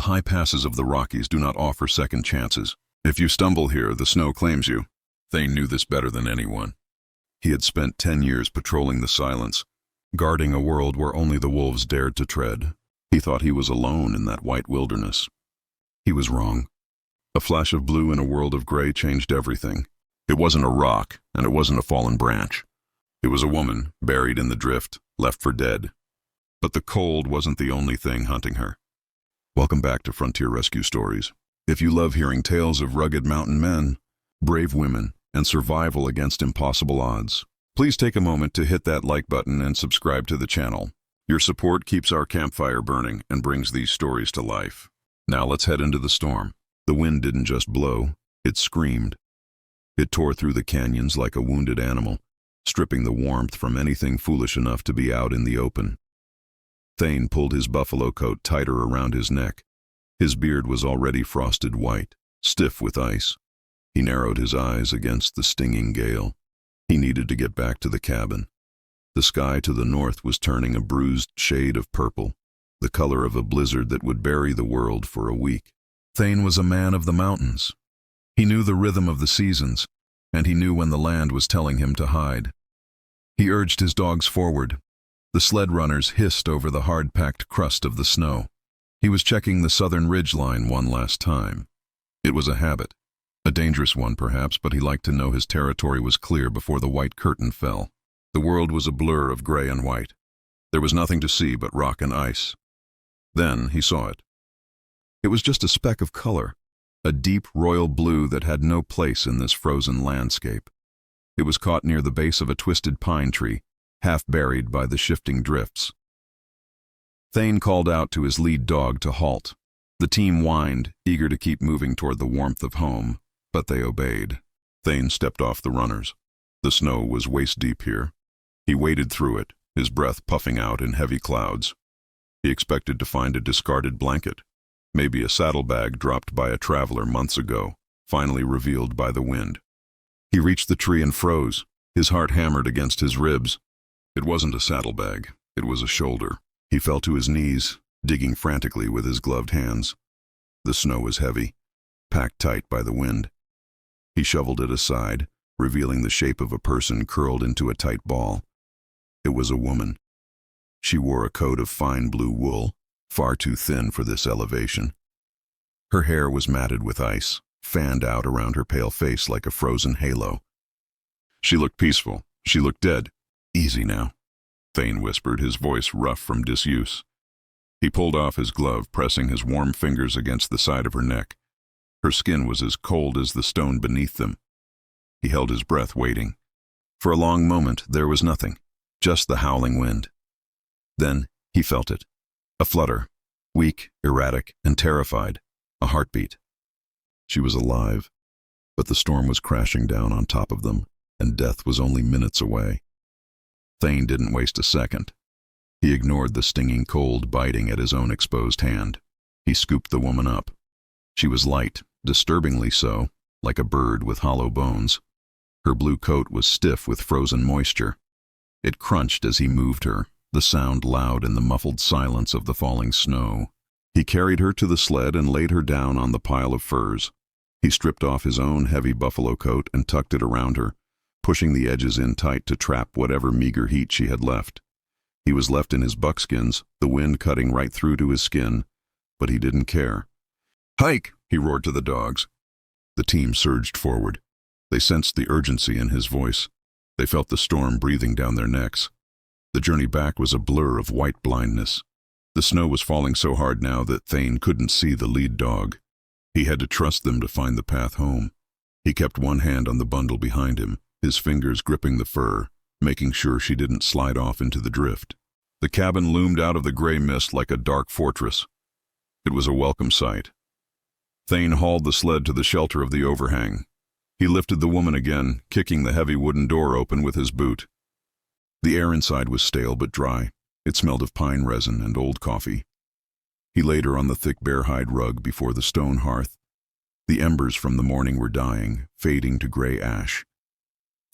high passes of the Rockies do not offer second chances. If you stumble here, the snow claims you. Thane knew this better than anyone. He had spent 10 years patrolling the silence, guarding a world where only the wolves dared to tread. He thought he was alone in that white wilderness. He was wrong. A flash of blue in a world of gray changed everything. It wasn't a rock, and it wasn't a fallen branch. It was a woman, buried in the drift, left for dead. But the cold wasn't the only thing hunting her. Welcome back to Frontier Rescue Stories. If you love hearing tales of rugged mountain men, brave women, and survival against impossible odds, please take a moment to hit that like button and subscribe to the channel. Your support keeps our campfire burning and brings these stories to life. Now let's head into the storm. The wind didn't just blow, it screamed. It tore through the canyons like a wounded animal, stripping the warmth from anything foolish enough to be out in the open. Thane pulled his buffalo coat tighter around his neck. His beard was already frosted white, stiff with ice. He narrowed his eyes against the stinging gale. He needed to get back to the cabin. The sky to the north was turning a bruised shade of purple, the color of a blizzard that would bury the world for a week. Thane was a man of the mountains. He knew the rhythm of the seasons, and he knew when the land was telling him to hide. He urged his dogs forward. The sled runners hissed over the hard-packed crust of the snow. He was checking the southern ridgeline one last time. It was a habit, a dangerous one perhaps, but he liked to know his territory was clear before the white curtain fell. The world was a blur of gray and white. There was nothing to see but rock and ice. Then he saw it. It was just a speck of color, a deep royal blue that had no place in this frozen landscape. It was caught near the base of a twisted pine tree, half buried by the shifting drifts. Thane called out to his lead dog to halt. The team whined, eager to keep moving toward the warmth of home, but they obeyed. Thane stepped off the runners. The snow was waist-deep here. He waded through it, his breath puffing out in heavy clouds. He expected to find a discarded blanket, maybe a saddlebag dropped by a traveler months ago, finally revealed by the wind. He reached the tree and froze, his heart hammered against his ribs. It wasn't a saddlebag, it was a shoulder. He fell to his knees, digging frantically with his gloved hands. The snow was heavy, packed tight by the wind. He shoveled it aside, revealing the shape of a person curled into a tight ball. It was a woman. She wore a coat of fine blue wool, far too thin for this elevation. Her hair was matted with ice, fanned out around her pale face like a frozen halo. She looked peaceful. She looked dead. Easy now, Thane whispered, his voice rough from disuse. He pulled off his glove, pressing his warm fingers against the side of her neck. Her skin was as cold as the stone beneath them. He held his breath, waiting. For a long moment, there was nothing, just the howling wind. Then he felt it. A flutter, weak, erratic, and terrified. A heartbeat. She was alive, but the storm was crashing down on top of them, and death was only minutes away. Thane didn't waste a second. He ignored the stinging cold biting at his own exposed hand. He scooped the woman up. She was light, disturbingly so, like a bird with hollow bones. Her blue coat was stiff with frozen moisture. It crunched as he moved her, the sound loud in the muffled silence of the falling snow. He carried her to the sled and laid her down on the pile of furs. He stripped off his own heavy buffalo coat and tucked it around her, pushing the edges in tight to trap whatever meager heat she had left. He was left in his buckskins, the wind cutting right through to his skin, but he didn't care. "Hike!" he roared to the dogs. The team surged forward. They sensed the urgency in his voice. They felt the storm breathing down their necks. The journey back was a blur of white blindness. The snow was falling so hard now that Thane couldn't see the lead dog. He had to trust them to find the path home. He kept one hand on the bundle behind him, his fingers gripping the fur, making sure she didn't slide off into the drift. The cabin loomed out of the gray mist like a dark fortress. It was a welcome sight. Thane hauled the sled to the shelter of the overhang. He lifted the woman again, kicking the heavy wooden door open with his boot. The air inside was stale but dry. It smelled of pine resin and old coffee. He laid her on the thick bear hide rug before the stone hearth. The embers from the morning were dying, fading to gray ash.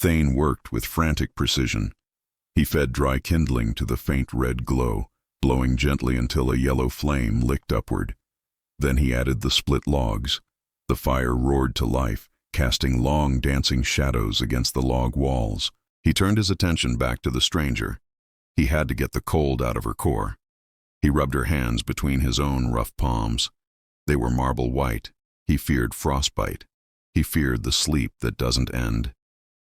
Thane worked with frantic precision. He fed dry kindling to the faint red glow, blowing gently until a yellow flame licked upward. Then he added the split logs. The fire roared to life, casting long, dancing shadows against the log walls. He turned his attention back to the stranger. He had to get the cold out of her core. He rubbed her hands between his own rough palms. They were marble white. He feared frostbite. He feared the sleep that doesn't end.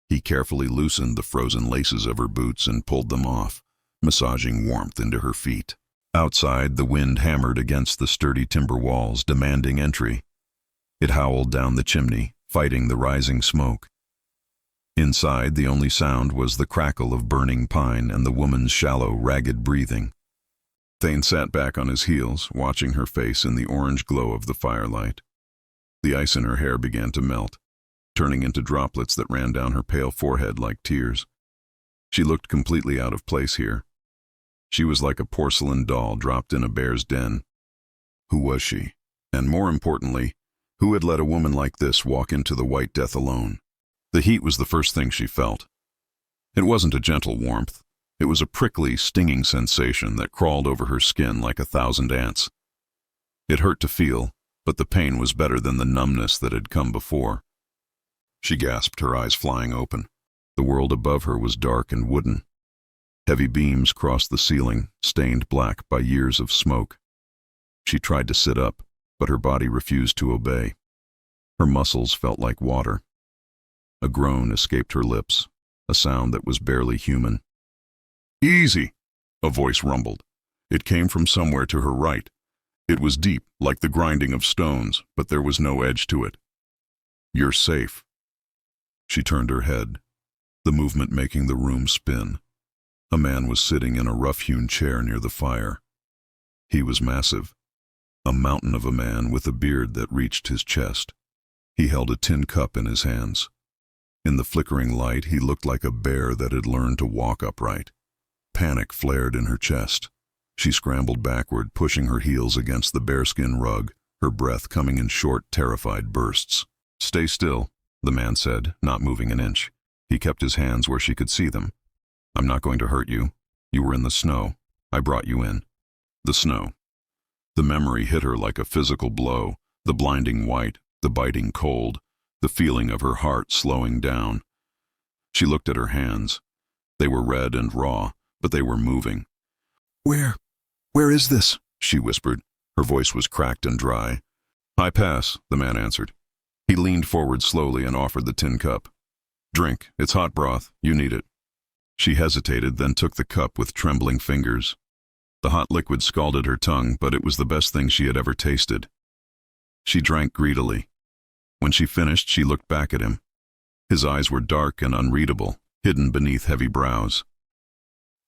He carefully loosened the frozen laces of her boots and pulled them off, massaging warmth into her feet. Outside, the wind hammered against the sturdy timber walls, demanding entry. It howled down the chimney, fighting the rising smoke. Inside, the only sound was the crackle of burning pine and the woman's shallow, ragged breathing. Thane sat back on his heels, watching her face in the orange glow of the firelight. The ice in her hair began to melt, turning into droplets that ran down her pale forehead like tears. She looked completely out of place here. She was like a porcelain doll dropped in a bear's den. Who was she? And more importantly, who had let a woman like this walk into the white death alone? The heat was the first thing she felt. It wasn't a gentle warmth. It was a prickly, stinging sensation that crawled over her skin like 1,000 ants. It hurt to feel, but the pain was better than the numbness that had come before. She gasped, her eyes flying open. The world above her was dark and wooden. Heavy beams crossed the ceiling, stained black by years of smoke. She tried to sit up, but her body refused to obey. Her muscles felt like water. A groan escaped her lips, a sound that was barely human. "Easy," a voice rumbled. It came from somewhere to her right. It was deep, like the grinding of stones, but there was no edge to it. "You're safe." She turned her head, the movement making the room spin. A man was sitting in a rough-hewn chair near the fire. He was massive, a mountain of a man with a beard that reached his chest. He held a tin cup in his hands. In the flickering light, he looked like a bear that had learned to walk upright. Panic flared in her chest. She scrambled backward, pushing her heels against the bearskin rug, her breath coming in short, terrified bursts. "Stay still," the man said, not moving an inch. He kept his hands where she could see them. "I'm not going to hurt you. You were in the snow. I brought you in." The snow. The memory hit her like a physical blow, the blinding white, the biting cold, the feeling of her heart slowing down. She looked at her hands. They were red and raw, but they were moving. Where is this?" she whispered. Her voice was cracked and dry. "High Pass," the man answered. He leaned forward slowly and offered the tin cup. "Drink. It's hot broth. You need it." She hesitated, then took the cup with trembling fingers. The hot liquid scalded her tongue, but it was the best thing she had ever tasted. She drank greedily. When she finished, she looked back at him. His eyes were dark and unreadable, hidden beneath heavy brows.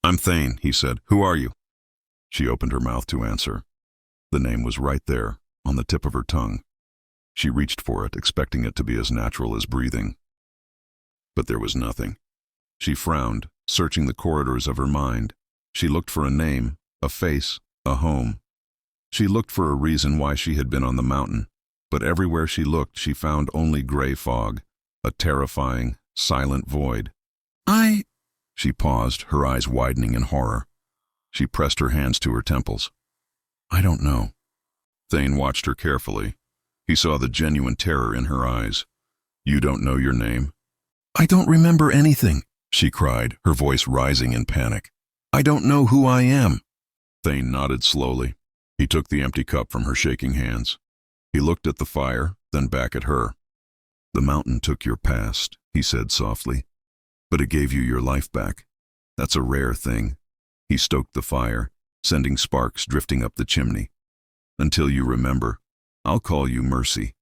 "I'm Thane," he said. "Who are you?" She opened her mouth to answer. The name was right there, on the tip of her tongue. She reached for it, expecting it to be as natural as breathing. But there was nothing. She frowned, searching the corridors of her mind. She looked for a name, a face, a home. She looked for a reason why she had been on the mountain, but everywhere she looked she found only gray fog, a terrifying, silent void. She paused, her eyes widening in horror. She pressed her hands to her temples. "I don't know." Thane watched her carefully. He saw the genuine terror in her eyes. "You don't know your name?" "I don't remember anything," she cried, her voice rising in panic. "I don't know who I am." Thane nodded slowly. He took the empty cup from her shaking hands. He looked at the fire, then back at her. "The mountain took your past," he said softly, "but it gave you your life back. That's a rare thing." He stoked the fire, sending sparks drifting up the chimney. "Until you remember, I'll call you Mercy,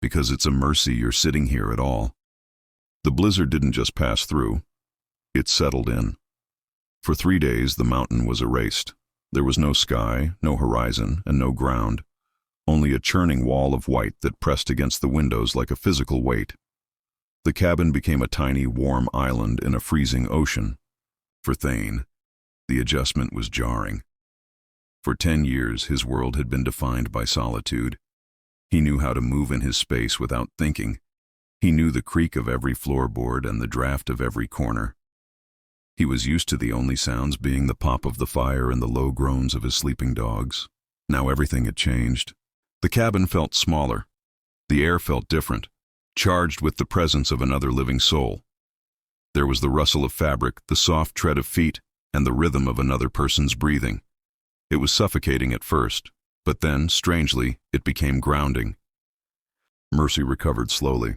because it's a mercy you're sitting here at all." The blizzard didn't just pass through. It settled in. For 3 days, the mountain was erased. There was no sky, no horizon, and no ground. Only a churning wall of white that pressed against the windows like a physical weight. The cabin became a tiny, warm island in a freezing ocean. For Thane, the adjustment was jarring. For 10 years, his world had been defined by solitude. He knew how to move in his space without thinking. He knew the creak of every floorboard and the draft of every corner. He was used to the only sounds being the pop of the fire and the low groans of his sleeping dogs. Now everything had changed. The cabin felt smaller. The air felt different, charged with the presence of another living soul. There was the rustle of fabric, the soft tread of feet, and the rhythm of another person's breathing. It was suffocating at first, but then, strangely, it became grounding. Mercy recovered slowly.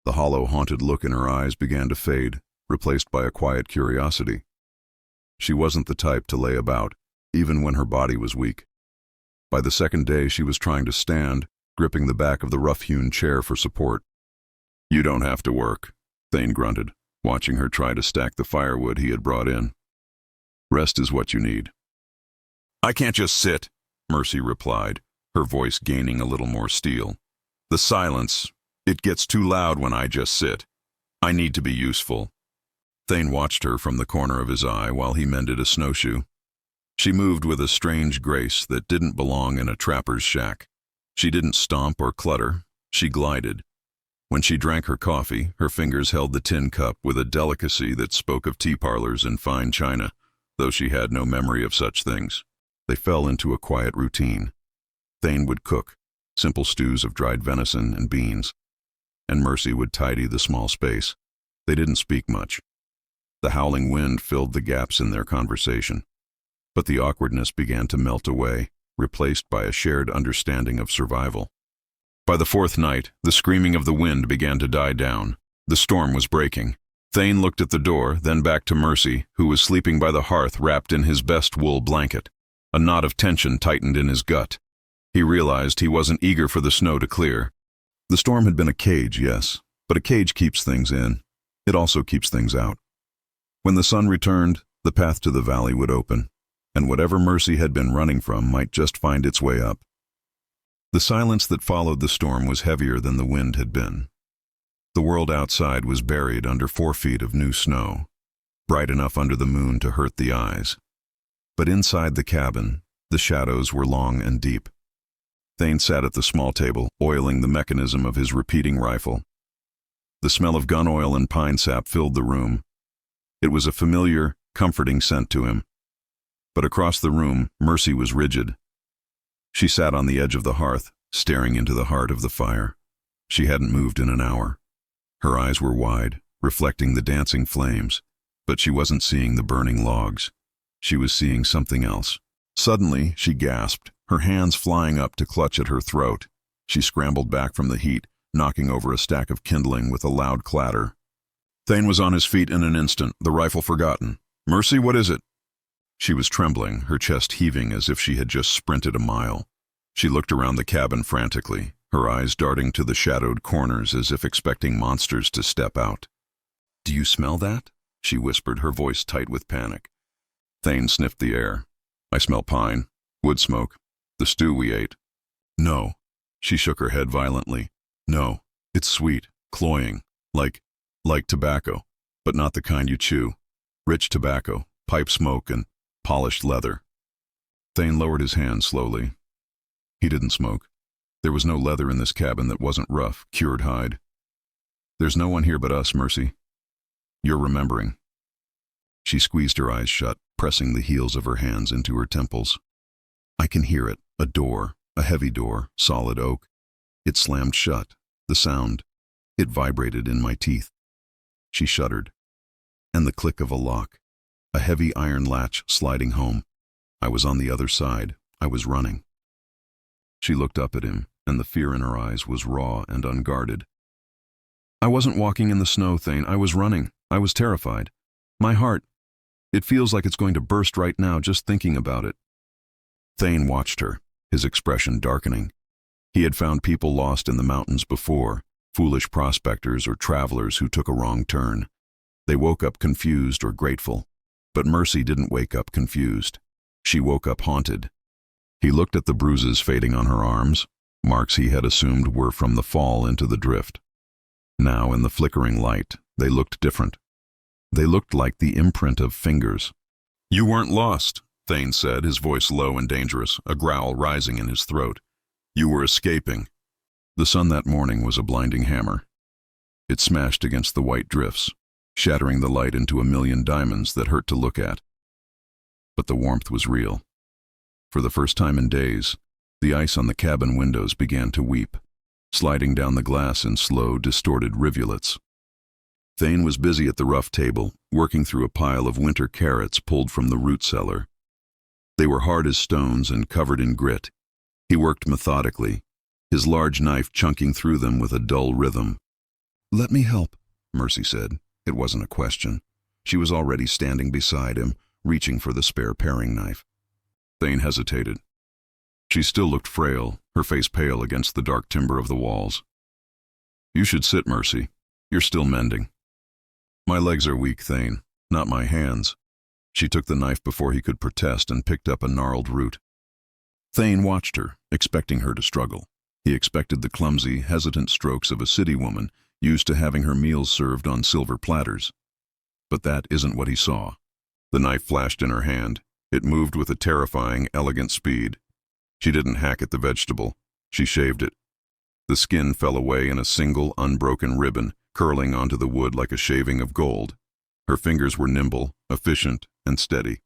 The hollow, haunted look in her eyes began to fade, replaced by a quiet curiosity. She wasn't the type to lay about, even when her body was weak. By the second day, she was trying to stand, gripping the back of the rough-hewn chair for support. "You don't have to work," Thane grunted, watching her try to stack the firewood he had brought in. "Rest is what you need." "I can't just sit," Mercy replied, her voice gaining a little more steel. "The silence, it gets too loud when I just sit. I need to be useful." Thane watched her from the corner of his eye while he mended a snowshoe. She moved with a strange grace that didn't belong in a trapper's shack. She didn't stomp or clutter, she glided. When she drank her coffee, her fingers held the tin cup with a delicacy that spoke of tea parlors and fine china, though she had no memory of such things. They fell into a quiet routine. Thane would cook, simple stews of dried venison and beans, and Mercy would tidy the small space. They didn't speak much. The howling wind filled the gaps in their conversation, but the awkwardness began to melt away, replaced by a shared understanding of survival. By the fourth night, the screaming of the wind began to die down. The storm was breaking. Thane looked at the door, then back to Mercy, who was sleeping by the hearth wrapped in his best wool blanket. A knot of tension tightened in his gut. He realized he wasn't eager for the snow to clear. The storm had been a cage, yes, but a cage keeps things in. It also keeps things out. When the sun returned, the path to the valley would open, and whatever Mercy had been running from might just find its way up. The silence that followed the storm was heavier than the wind had been. The world outside was buried under 4 feet of new snow, bright enough under the moon to hurt the eyes. But inside the cabin, the shadows were long and deep. Thane sat at the small table, oiling the mechanism of his repeating rifle. The smell of gun oil and pine sap filled the room. It was a familiar, comforting scent to him. But across the room, Mercy was rigid. She sat on the edge of the hearth, staring into the heart of the fire. She hadn't moved in an hour. Her eyes were wide, reflecting the dancing flames, but she wasn't seeing the burning logs. She was seeing something else. Suddenly, she gasped, her hands flying up to clutch at her throat. She scrambled back from the heat, knocking over a stack of kindling with a loud clatter. Thane was on his feet in an instant, the rifle forgotten. "Mercy, what is it?" She was trembling, her chest heaving as if she had just sprinted a mile. She looked around the cabin frantically, her eyes darting to the shadowed corners as if expecting monsters to step out. "Do you smell that?" she whispered, her voice tight with panic. Thane sniffed the air. "I smell pine, wood smoke, the stew we ate." "No." She shook her head violently. "No, it's sweet, cloying, like tobacco, but not the kind you chew. Rich tobacco, pipe smoke, and polished leather." Thane lowered his hand slowly. He didn't smoke. There was no leather in this cabin that wasn't rough, cured hide. "There's no one here but us, Mercy. You're remembering." She squeezed her eyes shut, pressing the heels of her hands into her temples. "I can hear it, a door, a heavy door, solid oak. It slammed shut, the sound. It vibrated in my teeth." She shuddered. "And the click of a lock, a heavy iron latch sliding home. I was on the other side. I was running." She looked up at him, and the fear in her eyes was raw and unguarded. "I wasn't walking in the snow, Thane. I was running. I was terrified. My heart, it feels like it's going to burst right now just thinking about it." Thane watched her, his expression darkening. He had found people lost in the mountains before, foolish prospectors or travelers who took a wrong turn. They woke up confused or grateful, but Mercy didn't wake up confused. She woke up haunted. He looked at the bruises fading on her arms, marks he had assumed were from the fall into the drift. Now, in the flickering light, they looked different. They looked like the imprint of fingers. "You weren't lost," Thane said, his voice low and dangerous, a growl rising in his throat. "You were escaping." The sun that morning was a blinding hammer. It smashed against the white drifts, shattering the light into a million diamonds that hurt to look at. But the warmth was real. For the first time in days, The ice on the cabin windows began to weep, sliding down the glass in slow, distorted rivulets. Thane was busy at the rough table, working through a pile of winter carrots pulled from the root cellar. They were hard as stones and covered in grit. He worked methodically, his large knife chunking through them with a dull rhythm. "Let me help," Mercy said. It wasn't a question. She was already standing beside him, reaching for the spare paring knife. Thane hesitated. She still looked frail, her face pale against the dark timber of the walls. "You should sit, Mercy. You're still mending." "My legs are weak, Thane, not my hands." She took the knife before he could protest and picked up a gnarled root. Thane watched her, expecting her to struggle. He expected the clumsy, hesitant strokes of a city woman used to having her meals served on silver platters. But that isn't what he saw. The knife flashed in her hand. It moved with a terrifying, elegant speed. She didn't hack at the vegetable. She shaved it. The skin fell away in a single, unbroken ribbon, curling onto the wood like a shaving of gold. Her fingers were nimble, efficient, and steady.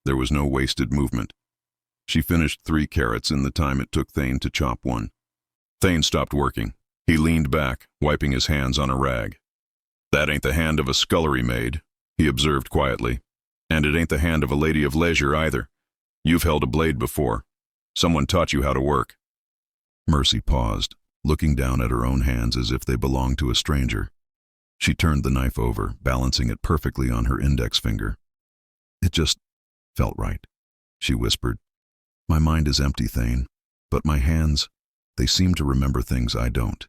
There was no wasted movement. She finished 3 carrots in the time it took Thane to chop one. Thane stopped working. He leaned back, wiping his hands on a rag. "That ain't the hand of a scullery maid," he observed quietly. "And it ain't the hand of a lady of leisure either. You've held a blade before. Someone taught you how to work." Mercy paused, looking down at her own hands as if they belonged to a stranger. She turned the knife over, balancing it perfectly on her index finger. "It just felt right," she whispered. "My mind is empty, Thane, but my hands, they seem to remember things I don't."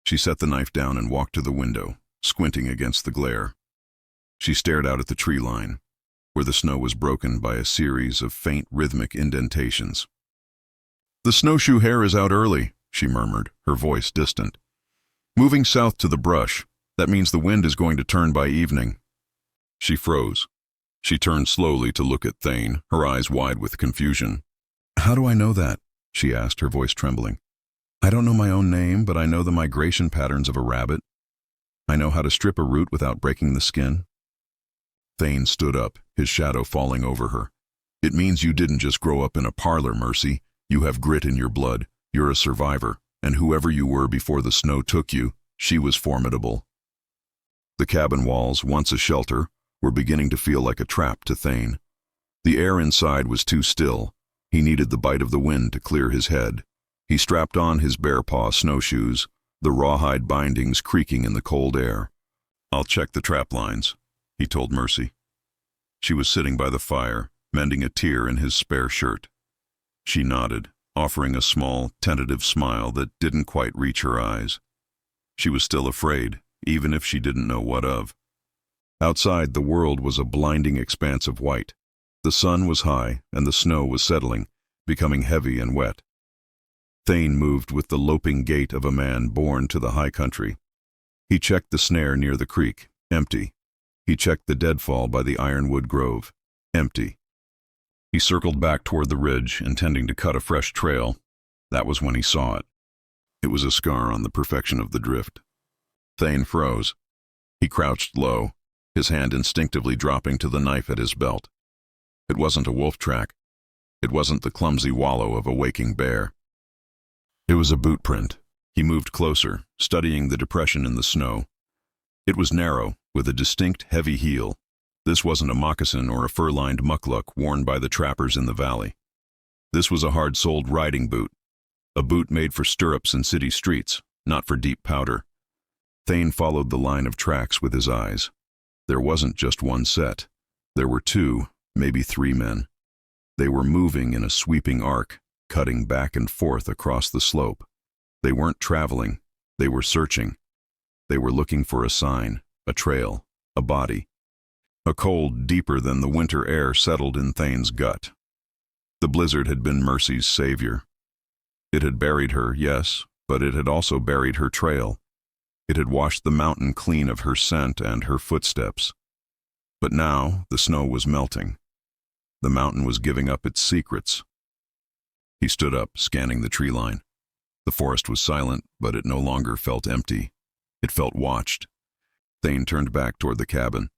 She set the knife down and walked to the window, squinting against the glare. She stared out at the tree line, where the snow was broken by a series of faint rhythmic indentations. "The snowshoe hare is out early," she murmured, her voice distant. "Moving south to the brush. That means the wind is going to turn by evening." She froze. She turned slowly to look at Thane, her eyes wide with confusion. "How do I know that?" she asked, her voice trembling. "I don't know my own name, but I know the migration patterns of a rabbit. I know how to strip a root without breaking the skin." Thane stood up, his shadow falling over her. "It means you didn't just grow up in a parlor, Mercy. You have grit in your blood. You're a survivor, and whoever you were before the snow took you, she was formidable." The cabin walls, once a shelter, were beginning to feel like a trap to Thane. The air inside was too still. He needed the bite of the wind to clear his head. He strapped on his bare-paw snowshoes, the rawhide bindings creaking in the cold air. "I'll check the trap lines," he told Mercy. She was sitting by the fire, mending a tear in his spare shirt. She nodded, offering a small, tentative smile that didn't quite reach her eyes. She was still afraid, even if she didn't know what of. Outside, the world was a blinding expanse of white. The sun was high, and the snow was settling, becoming heavy and wet. Thane moved with the loping gait of a man born to the high country. He checked the snare near the creek, empty. He checked the deadfall by the ironwood grove, empty. He circled back toward the ridge, intending to cut a fresh trail. That was when he saw it. It was a scar on the perfection of the drift. Thane froze. He crouched low, his hand instinctively dropping to the knife at his belt. It wasn't a wolf track. It wasn't the clumsy wallow of a waking bear. It was a boot print. He moved closer, studying the depression in the snow. It was narrow, with a distinct heavy heel. This wasn't a moccasin or a fur-lined muckluck worn by the trappers in the valley. This was a hard-soled riding boot, a boot made for stirrups in city streets, not for deep powder. Thane followed the line of tracks with his eyes. There wasn't just one set. There were 2, maybe 3 men. They were moving in a sweeping arc, cutting back and forth across the slope. They weren't traveling. They were searching. They were looking for a sign, a trail, a body. A cold deeper than the winter air settled in Thane's gut. The blizzard had been Mercy's savior. It had buried her, yes, but it had also buried her trail. It had washed the mountain clean of her scent and her footsteps. But now the snow was melting. The mountain was giving up its secrets. He stood up, scanning the tree line. The forest was silent, but it no longer felt empty. It felt watched. Thane turned back toward the cabin.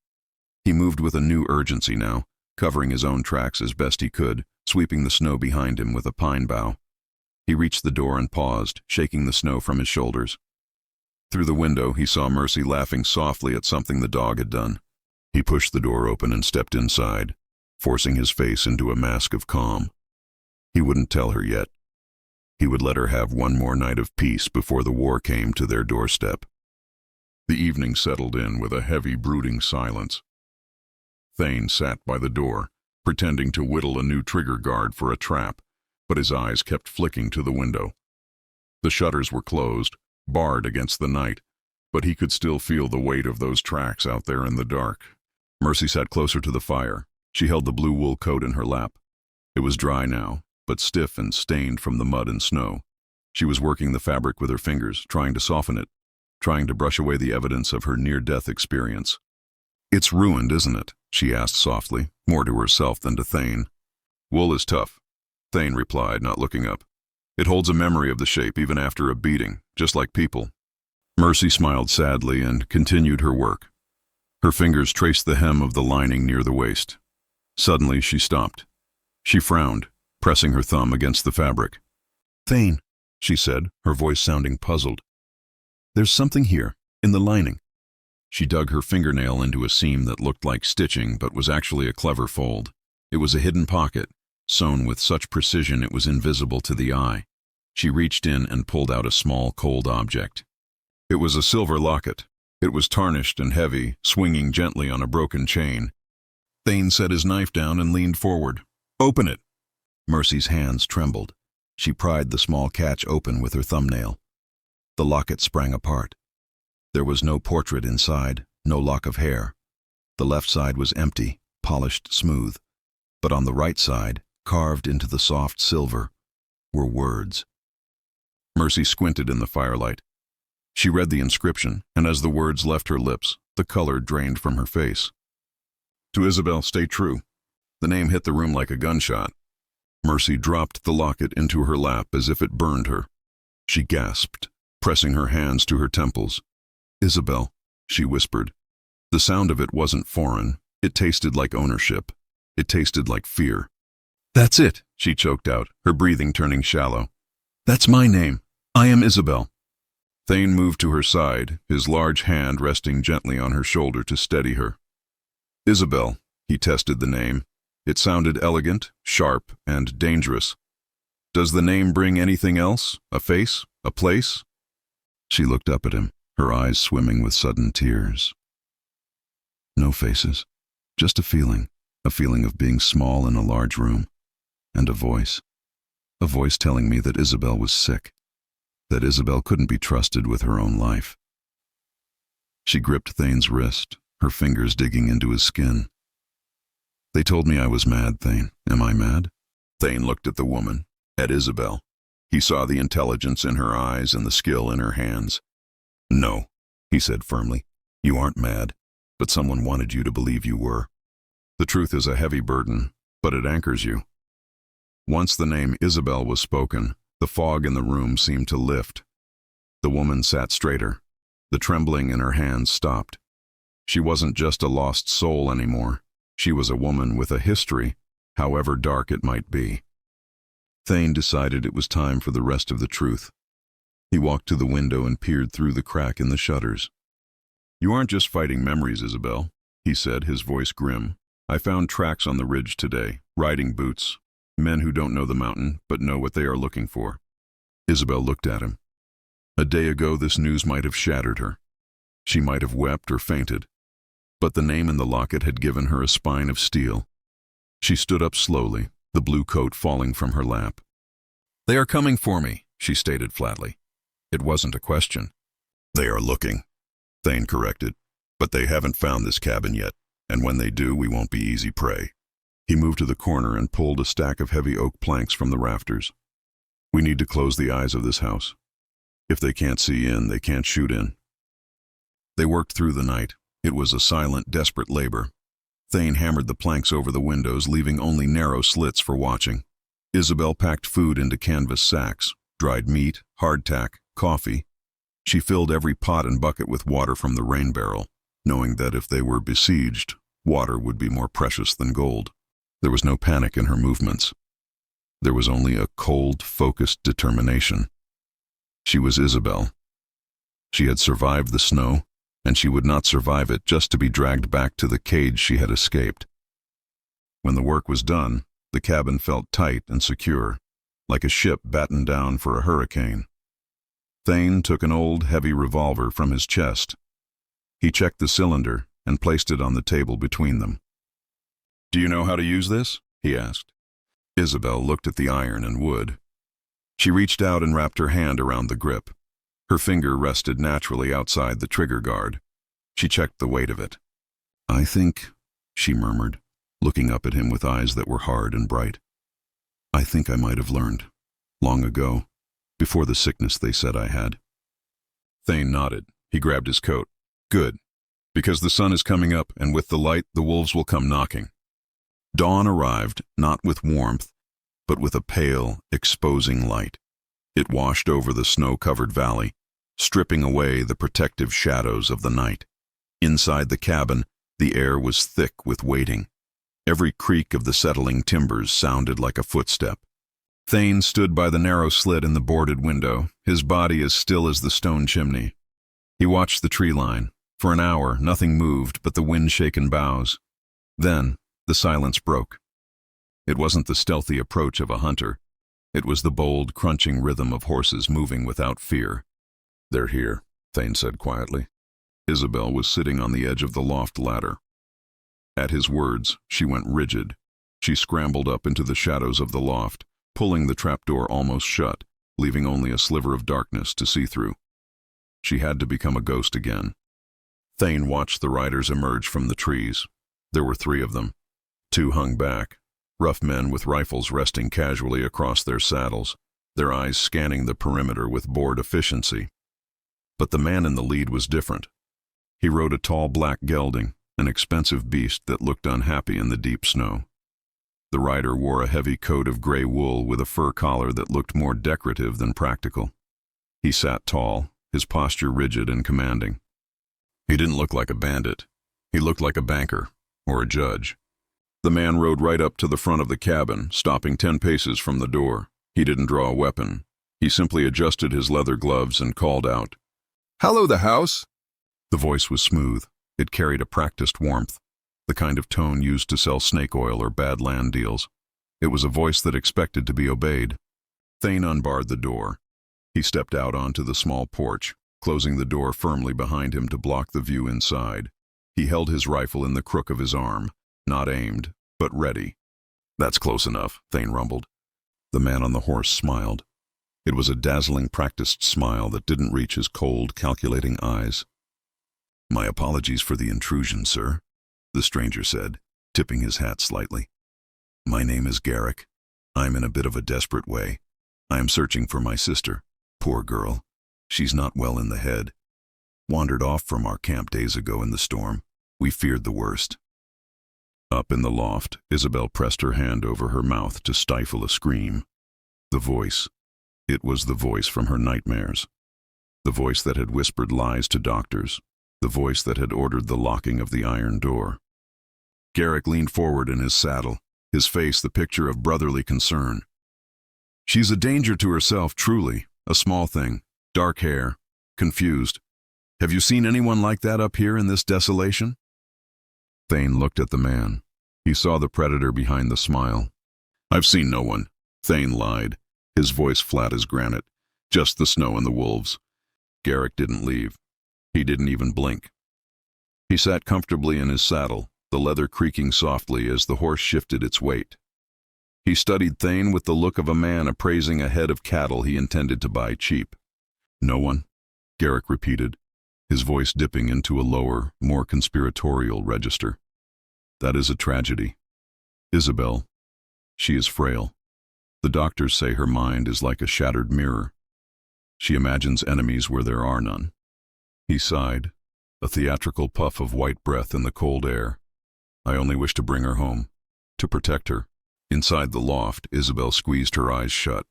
He moved with a new urgency now, covering his own tracks as best he could, sweeping the snow behind him with a pine bough. He reached the door and paused, shaking the snow from his shoulders. Through the window, he saw Mercy laughing softly at something the dog had done. He pushed the door open and stepped inside, forcing his face into a mask of calm. He wouldn't tell her yet. He would let her have one more night of peace before the war came to their doorstep. The evening settled in with a heavy, brooding silence. Thane sat by the door, pretending to whittle a new trigger guard for a trap, but his eyes kept flicking to the window. The shutters were closed, barred against the night, but he could still feel the weight of those tracks out there in the dark. Mercy sat closer to the fire. She held the blue wool coat in her lap. It was dry now, but stiff and stained from the mud and snow. She was working the fabric with her fingers, trying to soften it, trying to brush away the evidence of her near-death experience. "It's ruined, isn't it?" she asked softly, more to herself than to Thane. "Wool is tough," Thane replied, not looking up. "It holds a memory of the shape even after a beating, just like people." Mercy smiled sadly and continued her work. Her fingers traced the hem of the lining near the waist. Suddenly she stopped. She frowned, pressing her thumb against the fabric. "Thane," she said, her voice sounding puzzled. "There's something here, in the lining." She dug her fingernail into a seam that looked like stitching but was actually a clever fold. It was a hidden pocket, sewn with such precision it was invisible to the eye. She reached in and pulled out a small, cold object. It was a silver locket. It was tarnished and heavy, swinging gently on a broken chain. Thane set his knife down and leaned forward. "Open it." Mercy's hands trembled. She pried the small catch open with her thumbnail. The locket sprang apart. There was no portrait inside, no lock of hair. The left side was empty, polished smooth. But on the right side, carved into the soft silver, were words. Mercy squinted in the firelight. She read the inscription, and as the words left her lips, the color drained from her face. "To Isabel, stay true." The name hit the room like a gunshot. Mercy dropped the locket into her lap as if it burned her. She gasped, pressing her hands to her temples. "Isabel," she whispered. The sound of it wasn't foreign. It tasted like ownership. It tasted like fear. "That's it," she choked out, her breathing turning shallow. "That's my name. I am Isabel." Thane moved to her side, his large hand resting gently on her shoulder to steady her. "Isabel," he tested the name. It sounded elegant, sharp, and dangerous. "Does the name bring anything else? A face? A place?" She looked up at him, her eyes swimming with sudden tears. "No faces, just a feeling of being small in a large room, and a voice telling me that Isabel was sick, that Isabel couldn't be trusted with her own life." She gripped Thane's wrist, her fingers digging into his skin. "They told me I was mad, Thane. Am I mad?" Thane looked at the woman, at Isabel. He saw the intelligence in her eyes and the skill in her hands. "No," he said firmly. "You aren't mad, but someone wanted you to believe you were. The truth is a heavy burden, but it anchors you." Once the name Isabel was spoken, the fog in the room seemed to lift. The woman sat straighter. The trembling in her hands stopped. She wasn't just a lost soul anymore. She was a woman with a history, however dark it might be. Thane decided it was time for the rest of the truth. He walked to the window and peered through the crack in the shutters. "You aren't just fighting memories, Isabel," he said, his voice grim. "I found tracks on the ridge today, riding boots, men who don't know the mountain but know what they are looking for." Isabel looked at him. A day ago this news might have shattered her. She might have wept or fainted. But the name in the locket had given her a spine of steel. She stood up slowly, the blue coat falling from her lap. "They are coming for me," she stated flatly. It wasn't a question. "They are looking," Thane corrected. "But they haven't found this cabin yet, and when they do, we won't be easy prey." He moved to the corner and pulled a stack of heavy oak planks from the rafters. "We need to close the eyes of this house. If they can't see in, they can't shoot in." They worked through the night. It was a silent, desperate labor. Thane hammered the planks over the windows, leaving only narrow slits for watching. Isabel packed food into canvas sacks, dried meat, hardtack, coffee. She filled every pot and bucket with water from the rain barrel, knowing that if they were besieged, water would be more precious than gold. There was no panic in her movements. There was only a cold, focused determination. She was Isabel. She had survived the snow, and she would not survive it just to be dragged back to the cage she had escaped. When the work was done, the cabin felt tight and secure, like a ship battened down for a hurricane. Thane took an old, heavy revolver from his chest. He checked the cylinder and placed it on the table between them. "Do you know how to use this?" he asked. Isabel looked at the iron and wood. She reached out and wrapped her hand around the grip. Her finger rested naturally outside the trigger guard. She checked the weight of it. "I think," she murmured, looking up at him with eyes that were hard and bright. "I think I might have learned. Long ago. Before the sickness they said I had." Thane nodded. He grabbed his coat. "Good. Because the sun is coming up, and with the light, the wolves will come knocking." Dawn arrived, not with warmth, but with a pale, exposing light. It washed over the snow-covered valley, stripping away the protective shadows of the night. Inside the cabin, the air was thick with waiting. Every creak of the settling timbers sounded like a footstep. Thane stood by the narrow slit in the boarded window, his body as still as the stone chimney. He watched the tree line. For an hour, nothing moved but the wind-shaken boughs. Then, the silence broke. It wasn't the stealthy approach of a hunter. It was the bold, crunching rhythm of horses moving without fear. "They're here," Thane said quietly. Isabel was sitting on the edge of the loft ladder. At his words, she went rigid. She scrambled up into the shadows of the loft, pulling the trapdoor almost shut, leaving only a sliver of darkness to see through. She had to become a ghost again. Thane watched the riders emerge from the trees. There were 3 of them. 2 hung back, rough men with rifles resting casually across their saddles, their eyes scanning the perimeter with bored efficiency. But the man in the lead was different. He rode a tall black gelding, an expensive beast that looked unhappy in the deep snow. The rider wore a heavy coat of gray wool with a fur collar that looked more decorative than practical. He sat tall, his posture rigid and commanding. He didn't look like a bandit. He looked like a banker, or a judge. The man rode right up to the front of the cabin, stopping 10 paces from the door. He didn't draw a weapon. He simply adjusted his leather gloves and called out, "Hello, the house!" The voice was smooth. It carried a practiced warmth, the kind of tone used to sell snake oil or bad land deals. It was a voice that expected to be obeyed. Thane unbarred the door. He stepped out onto the small porch, closing the door firmly behind him to block the view inside. He held his rifle in the crook of his arm, not aimed, but ready. "That's close enough," Thane rumbled. The man on the horse smiled. It was a dazzling, practiced smile that didn't reach his cold, calculating eyes. "My apologies for the intrusion, sir," the stranger said, tipping his hat slightly. "My name is Garrick. I'm in a bit of a desperate way. I am searching for my sister. Poor girl. She's not well in the head. Wandered off from our camp days ago in the storm. We feared the worst." Up in the loft, Isabel pressed her hand over her mouth to stifle a scream. The voice. It was the voice from her nightmares. The voice that had whispered lies to doctors. The voice that had ordered the locking of the iron door. Garrick leaned forward in his saddle, his face the picture of brotherly concern. "She's a danger to herself, truly. A small thing. Dark hair. Confused. Have you seen anyone like that up here in this desolation?" Thane looked at the man. He saw the predator behind the smile. "I've seen no one," Thane lied, his voice flat as granite. "Just the snow and the wolves." Garrick didn't leave. He didn't even blink. He sat comfortably in his saddle, the leather creaking softly as the horse shifted its weight. He studied Thane with the look of a man appraising a head of cattle he intended to buy cheap. "No one," Garrick repeated, his voice dipping into a lower, more conspiratorial register. "That is a tragedy. Isabel, she is frail. The doctors say her mind is like a shattered mirror. She imagines enemies where there are none." He sighed, a theatrical puff of white breath in the cold air. "I only wish to bring her home, to protect her." Inside the loft, Isabel squeezed her eyes shut.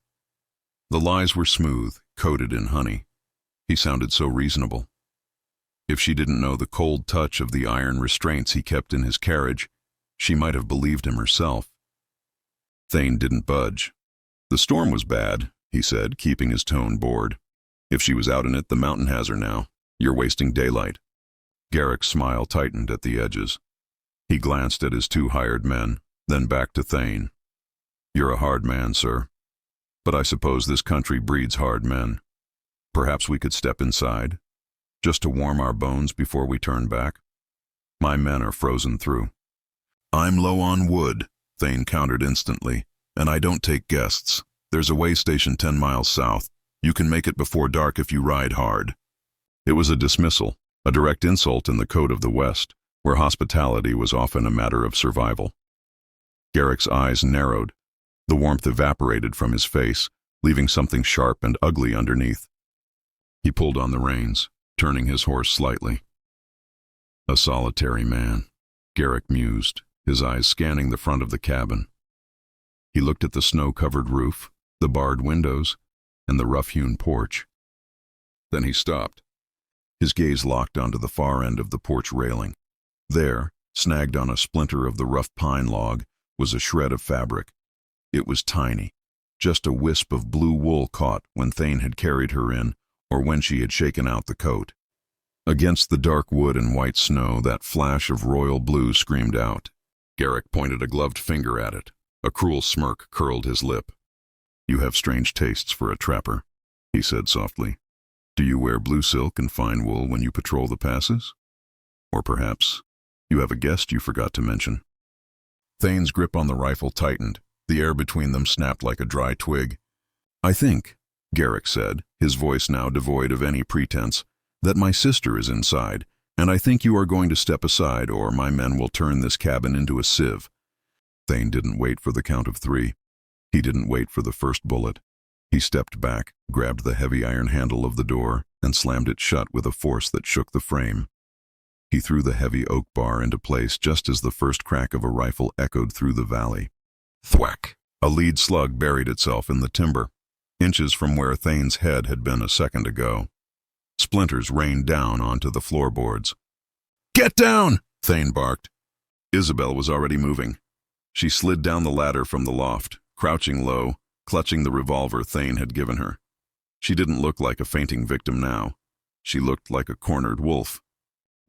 The lies were smooth, coated in honey. He sounded so reasonable. If she didn't know the cold touch of the iron restraints he kept in his carriage, she might have believed him herself. Thane didn't budge. The storm was bad, he said, keeping his tone bored. If she was out in it, the mountain has her now. You're wasting daylight. Garrick's smile tightened at the edges. He glanced at his two hired men, then back to Thane. You're a hard man, sir. But I suppose this country breeds hard men. Perhaps we could step inside, just to warm our bones before we turn back. My men are frozen through. I'm low on wood, Thane countered instantly, and I don't take guests. There's a way station 10 miles south. You can make it before dark if you ride hard. It was a dismissal, a direct insult in the code of the West, where hospitality was often a matter of survival. Garrick's eyes narrowed. The warmth evaporated from his face, leaving something sharp and ugly underneath. He pulled on the reins, turning his horse slightly. A solitary man, Garrick mused, his eyes scanning the front of the cabin. He looked at the snow-covered roof, the barred windows, and the rough-hewn porch. Then he stopped. His gaze locked onto the far end of the porch railing. There, snagged on a splinter of the rough pine log, was a shred of fabric. It was tiny, just a wisp of blue wool caught when Thane had carried her in, or when she had shaken out the coat. Against the dark wood and white snow, that flash of royal blue screamed out. Garrick pointed a gloved finger at it. A cruel smirk curled his lip. You have strange tastes for a trapper, he said softly. Do you wear blue silk and fine wool when you patrol the passes? Or perhaps you have a guest you forgot to mention. Thane's grip on the rifle tightened. The air between them snapped like a dry twig. I think, Garrick said, his voice now devoid of any pretense, that my sister is inside, and I think you are going to step aside or my men will turn this cabin into a sieve. Thane didn't wait for the count of 3. He didn't wait for the first bullet. He stepped back, grabbed the heavy iron handle of the door, and slammed it shut with a force that shook the frame. He threw the heavy oak bar into place just as the first crack of a rifle echoed through the valley. Thwack! A lead slug buried itself in the timber, inches from where Thane's head had been a second ago. Splinters rained down onto the floorboards. Get down! Thane barked. Isabel was already moving. She slid down the ladder from the loft, crouching low, clutching the revolver Thane had given her. She didn't look like a fainting victim now. She looked like a cornered wolf.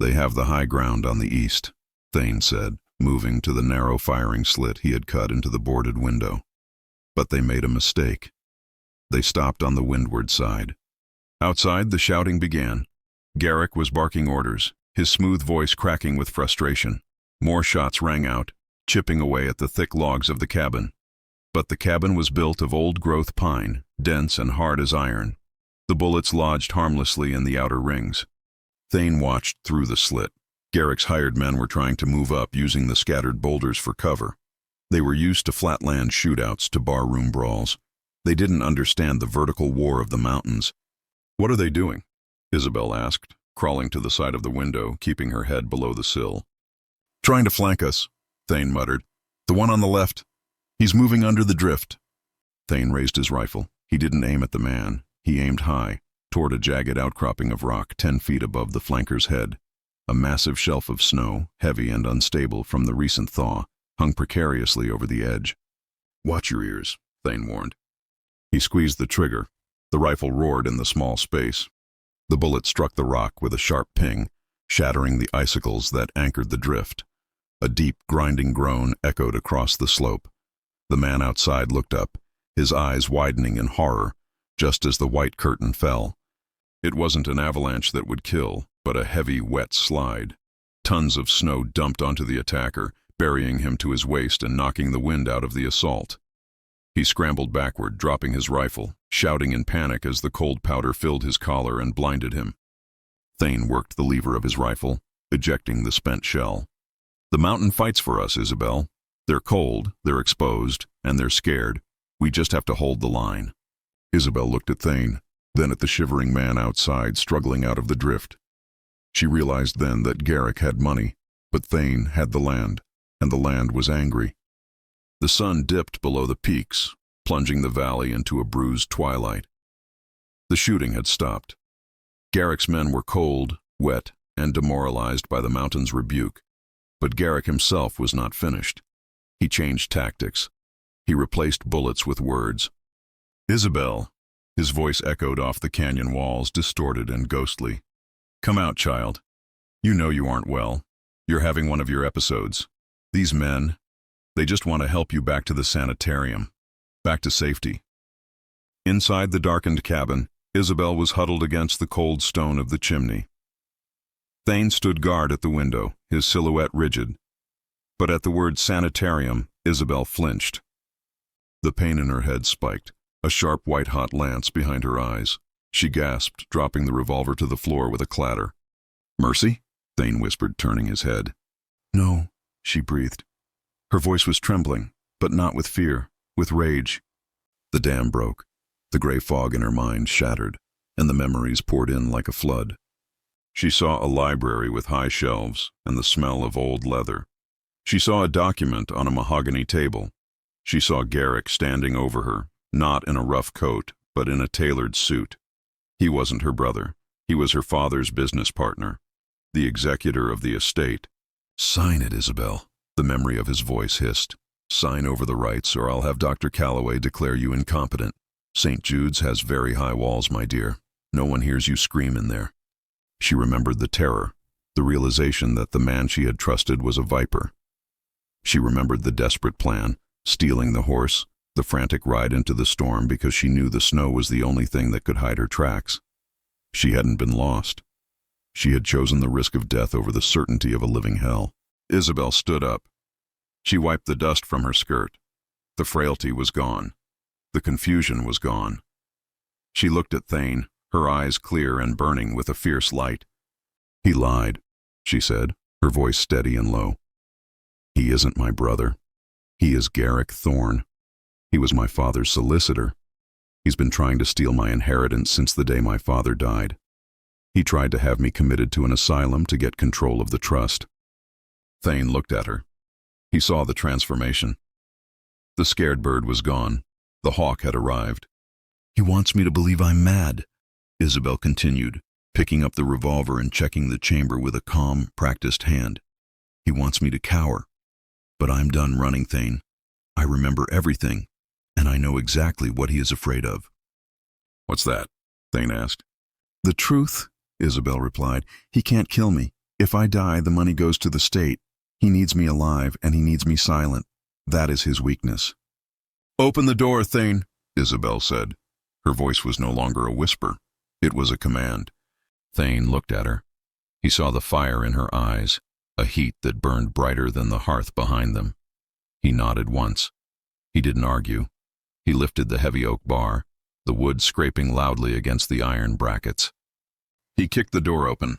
They have the high ground on the east, Thane said, moving to the narrow firing slit he had cut into the boarded window. But they made a mistake. They stopped on the windward side. Outside, the shouting began. Garrick was barking orders, his smooth voice cracking with frustration. More shots rang out, chipping away at the thick logs of the cabin. But the cabin was built of old-growth pine, dense and hard as iron. The bullets lodged harmlessly in the outer rings. Thane watched through the slit. Garrick's hired men were trying to move up using the scattered boulders for cover. They were used to flatland shootouts, to barroom brawls. They didn't understand the vertical war of the mountains. What are they doing? Isabel asked, crawling to the side of the window, keeping her head below the sill. Trying to flank us, Thane muttered. The one on the left. He's moving under the drift. Thane raised his rifle. He didn't aim at the man. He aimed high, toward a jagged outcropping of rock 10 feet above the flanker's head. A massive shelf of snow, heavy and unstable from the recent thaw, hung precariously over the edge. Watch your ears, Thane warned. He squeezed the trigger. The rifle roared in the small space. The bullet struck the rock with a sharp ping, shattering the icicles that anchored the drift. A deep, grinding groan echoed across the slope. The man outside looked up, his eyes widening in horror, just as the white curtain fell. It wasn't an avalanche that would kill, but a heavy, wet slide. Tons of snow dumped onto the attacker, burying him to his waist and knocking the wind out of the assault. He scrambled backward, dropping his rifle, shouting in panic as the cold powder filled his collar and blinded him. Thane worked the lever of his rifle, ejecting the spent shell. The mountain fights for us, Isabel. They're cold, they're exposed, and they're scared. We just have to hold the line. Isabel looked at Thane, then at the shivering man outside struggling out of the drift. She realized then that Garrick had money, but Thane had the land, and the land was angry. The sun dipped below the peaks, plunging the valley into a bruised twilight. The shooting had stopped. Garrick's men were cold, wet, and demoralized by the mountain's rebuke, but Garrick himself was not finished. He changed tactics. He replaced bullets with words, Isabel. His voice echoed off the canyon walls, distorted and ghostly. Come out, child. You know you aren't well. You're having one of your episodes. These men, they just want to help you back to the sanitarium, back to safety. Inside the darkened cabin, Isabel was huddled against the cold stone of the chimney. Thane stood guard at the window, his silhouette rigid. But at the word sanitarium, Isabel flinched. The pain in her head spiked, a sharp white-hot lance behind her eyes. She gasped, dropping the revolver to the floor with a clatter. Mercy? Thane whispered, turning his head. No, she breathed. Her voice was trembling, but not with fear, with rage. The dam broke. The gray fog in her mind shattered, and the memories poured in like a flood. She saw a library with high shelves and the smell of old leather. She saw a document on a mahogany table. She saw Garrick standing over her, not in a rough coat, but in a tailored suit. He wasn't her brother. He was her father's business partner, the executor of the estate. Sign it, Isabel, the memory of his voice hissed. Sign over the rights, or I'll have Dr. Calloway declare you incompetent. St. Jude's has very high walls, my dear. No one hears you scream in there. She remembered the terror, the realization that the man she had trusted was a viper. She remembered the desperate plan, stealing the horse, the frantic ride into the storm because she knew the snow was the only thing that could hide her tracks. She hadn't been lost. She had chosen the risk of death over the certainty of a living hell. Isabel stood up. She wiped the dust from her skirt. The frailty was gone. The confusion was gone. She looked at Thane, her eyes clear and burning with a fierce light. He lied, she said, her voice steady and low. He isn't my brother. He is Garrick Thorne. He was my father's solicitor. He's been trying to steal my inheritance since the day my father died. He tried to have me committed to an asylum to get control of the trust. Thane looked at her. He saw the transformation. The scared bird was gone. The hawk had arrived. He wants me to believe I'm mad, Isabel continued, picking up the revolver and checking the chamber with a calm, practiced hand. He wants me to cower. But I'm done running, Thane. I remember everything, and I know exactly what he is afraid of. What's that? Thane asked. The truth, Isabel replied. He can't kill me. If I die, the money goes to the state. He needs me alive, and he needs me silent. That is his weakness. Open the door, Thane, Isabel said. Her voice was no longer a whisper. It was a command. Thane looked at her. He saw the fire in her eyes, a heat that burned brighter than the hearth behind them. He nodded once. He didn't argue. He lifted the heavy oak bar, the wood scraping loudly against the iron brackets. He kicked the door open.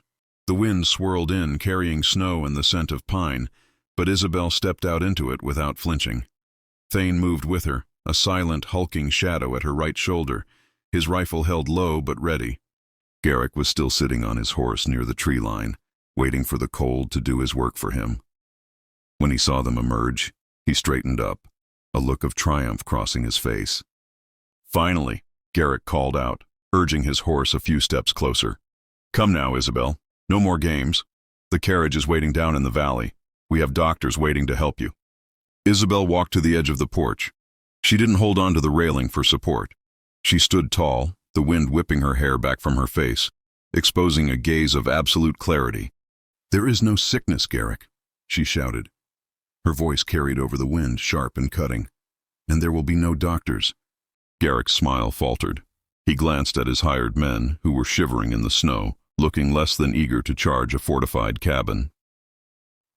The wind swirled in, carrying snow and the scent of pine, but Isabel stepped out into it without flinching. Thane moved with her, a silent, hulking shadow at her right shoulder, his rifle held low but ready. Garrick was still sitting on his horse near the tree line, waiting for the cold to do his work for him. When he saw them emerge, he straightened up, a look of triumph crossing his face. Finally, Garrick called out, urging his horse a few steps closer. Come now, Isabel. No more games. The carriage is waiting down in the valley. We have doctors waiting to help you. Isabel walked to the edge of the porch. She didn't hold on to the railing for support. She stood tall, the wind whipping her hair back from her face, exposing a gaze of absolute clarity. There is no sickness, Garrick, she shouted. Her voice carried over the wind, sharp and cutting. And there will be no doctors. Garrick's smile faltered. He glanced at his hired men, who were shivering in the snow, looking less than eager to charge a fortified cabin.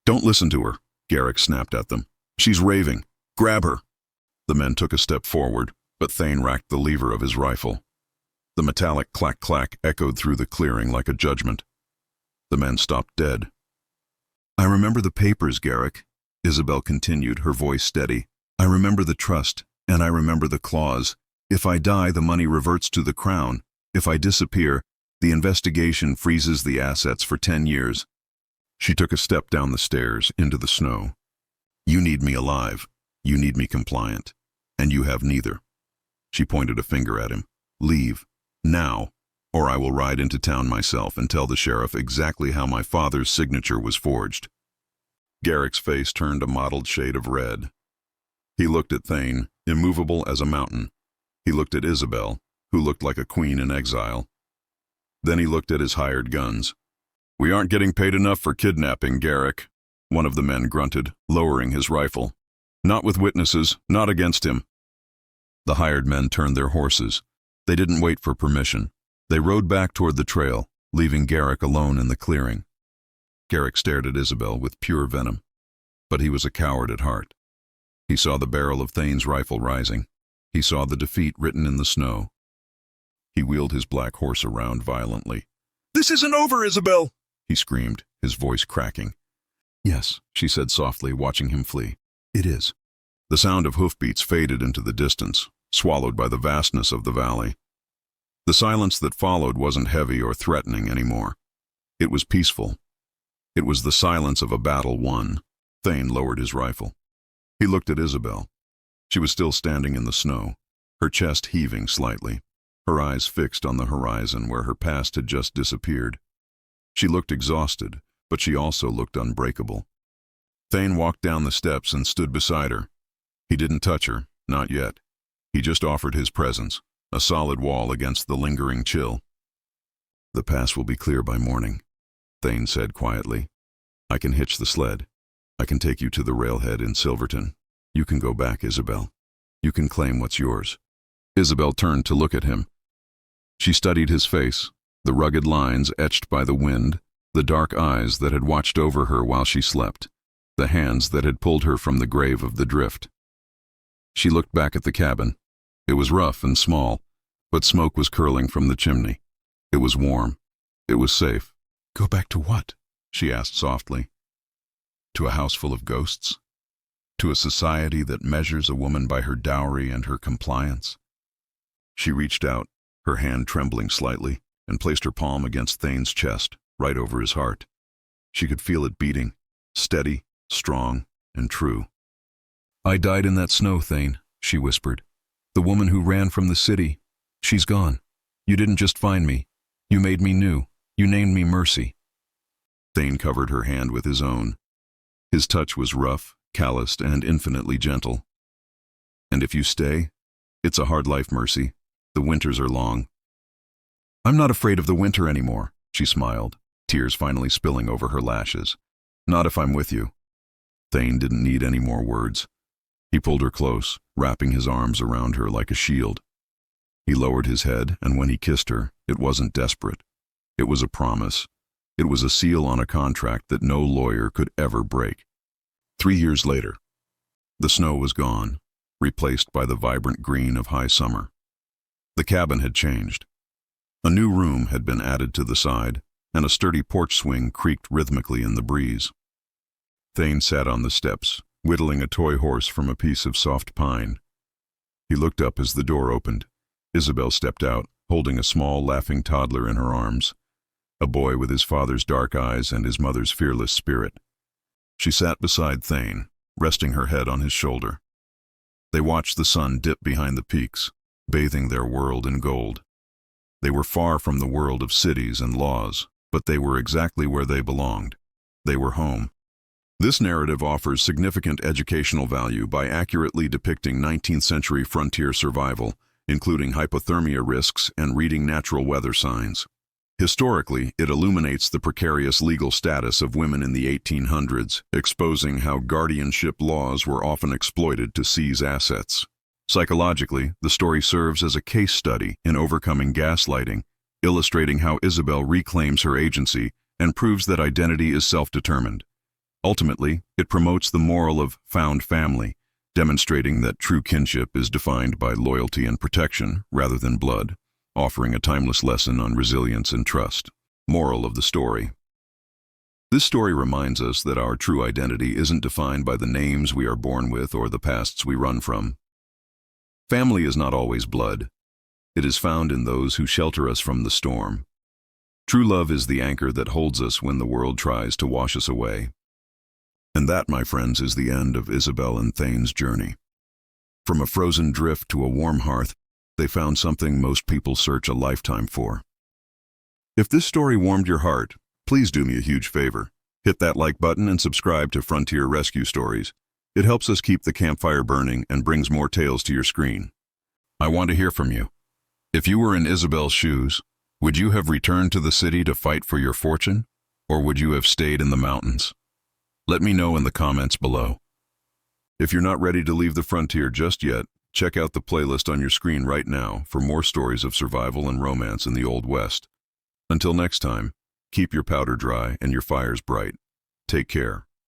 Don't listen to her, Garrick snapped at them. She's raving. Grab her. The men took a step forward, but Thane racked the lever of his rifle. The metallic clack-clack echoed through the clearing like a judgment. The men stopped dead. I remember the papers, Garrick, Isabel continued, her voice steady. I remember the trust, and I remember the clause. If I die, the money reverts to the crown. If I disappear, the investigation freezes the assets for 10 years. She took a step down the stairs, into the snow. You need me alive. You need me compliant. And you have neither. She pointed a finger at him. Leave. Now. Or I will ride into town myself and tell the sheriff exactly how my father's signature was forged. Garrick's face turned a mottled shade of red. He looked at Thane, immovable as a mountain. He looked at Isabel, who looked like a queen in exile. Then he looked at his hired guns. "We aren't getting paid enough for kidnapping, Garrick," one of the men grunted, lowering his rifle. "Not with witnesses, not against him." The hired men turned their horses. They didn't wait for permission. They rode back toward the trail, leaving Garrick alone in the clearing. Garrick stared at Isabel with pure venom, but he was a coward at heart. He saw the barrel of Thane's rifle rising. He saw the defeat written in the snow. He wheeled his black horse around violently. "This isn't over, Isabel!" he screamed, his voice cracking. "Yes," she said softly, watching him flee. "It is." The sound of hoofbeats faded into the distance, swallowed by the vastness of the valley. The silence that followed wasn't heavy or threatening anymore. It was peaceful. It was the silence of a battle won. Thane lowered his rifle. He looked at Isabel. She was still standing in the snow, her chest heaving slightly, her eyes fixed on the horizon where her past had just disappeared. She looked exhausted, but she also looked unbreakable. Thane walked down the steps and stood beside her. He didn't touch her, not yet. He just offered his presence, a solid wall against the lingering chill. "The pass will be clear by morning," Thane said quietly. "I can hitch the sled. I can take you to the railhead in Silverton. You can go back, Isabel. You can claim what's yours." Isabel turned to look at him. She studied his face, the rugged lines etched by the wind, the dark eyes that had watched over her while she slept, the hands that had pulled her from the grave of the drift. She looked back at the cabin. It was rough and small, but smoke was curling from the chimney. It was warm. It was safe. "Go back to what?" she asked softly. "To a house full of ghosts? To a society that measures a woman by her dowry and her compliance?" She reached out, her hand trembling slightly, and placed her palm against Thane's chest, right over his heart. She could feel it beating, steady, strong, and true. "I died in that snow, Thane," she whispered. "The woman who ran from the city, she's gone. You didn't just find me. You made me new. You named me Mercy." Thane covered her hand with his own. His touch was rough, calloused, and infinitely gentle. "And if you stay, it's a hard life, Mercy. The winters are long." "I'm not afraid of the winter anymore," she smiled, tears finally spilling over her lashes. "Not if I'm with you." Thane didn't need any more words. He pulled her close, wrapping his arms around her like a shield. He lowered his head, and when he kissed her, it wasn't desperate. It was a promise. It was a seal on a contract that no lawyer could ever break. 3 years later, the snow was gone, replaced by the vibrant green of high summer. The cabin had changed. A new room had been added to the side, and a sturdy porch swing creaked rhythmically in the breeze. Thane sat on the steps, whittling a toy horse from a piece of soft pine. He looked up as the door opened. Isabel stepped out, holding a small, laughing toddler in her arms, a boy with his father's dark eyes and his mother's fearless spirit. She sat beside Thane, resting her head on his shoulder. They watched the sun dip behind the peaks, bathing their world in gold. They were far from the world of cities and laws, but they were exactly where they belonged. They were home. This narrative offers significant educational value by accurately depicting 19th century frontier survival, including hypothermia risks and reading natural weather signs. Historically, it illuminates the precarious legal status of women in the 1800s, exposing how guardianship laws were often exploited to seize assets. Psychologically, the story serves as a case study in overcoming gaslighting, illustrating how Isabel reclaims her agency and proves that identity is self-determined. Ultimately, it promotes the moral of found family, demonstrating that true kinship is defined by loyalty and protection rather than blood, offering a timeless lesson on resilience and trust. Moral of the story. This story reminds us that our true identity isn't defined by the names we are born with or the pasts we run from. Family is not always blood. It is found in those who shelter us from the storm. True love is the anchor that holds us when the world tries to wash us away. And that, my friends, is the end of Isabel and Thane's journey. From a frozen drift to a warm hearth, they found something most people search a lifetime for. If this story warmed your heart, please do me a huge favor. Hit that like button and subscribe to Frontier Rescue Stories. It helps us keep the campfire burning and brings more tales to your screen. I want to hear from you. If you were in Isabel's shoes, would you have returned to the city to fight for your fortune, or would you have stayed in the mountains? Let me know in the comments below. If you're not ready to leave the frontier just yet, check out the playlist on your screen right now for more stories of survival and romance in the Old West. Until next time, keep your powder dry and your fires bright. Take care.